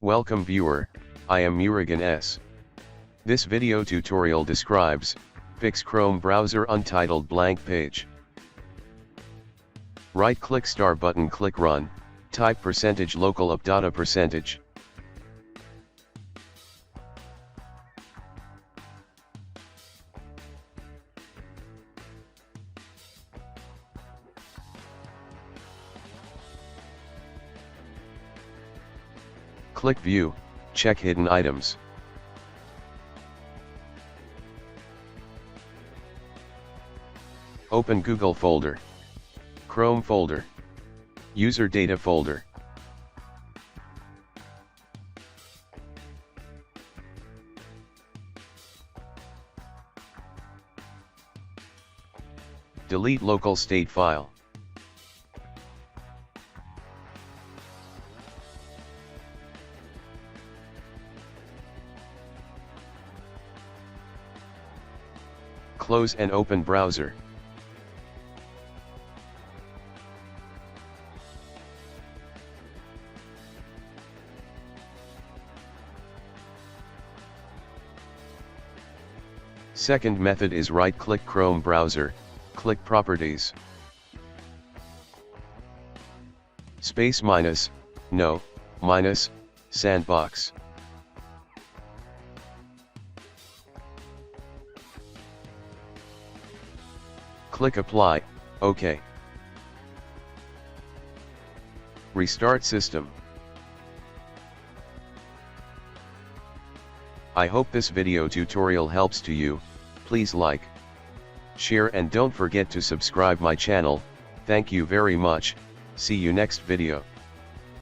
Welcome viewer, I am Murugan S. This video tutorial describes, fix Chrome browser untitled blank page. Right-click star button, click Run, type %local up data %. Click View, check Hidden Items. Open Google folder, Chrome folder, User Data folder. Delete local state file. Close and open browser. Second method is right-click Chrome browser, click Properties. Space minus, no, minus, sandbox. Click Apply, OK. Restart system. I hope this video tutorial helps to you. Please like, share and don't forget to subscribe my channel. Thank you very much. See you next video.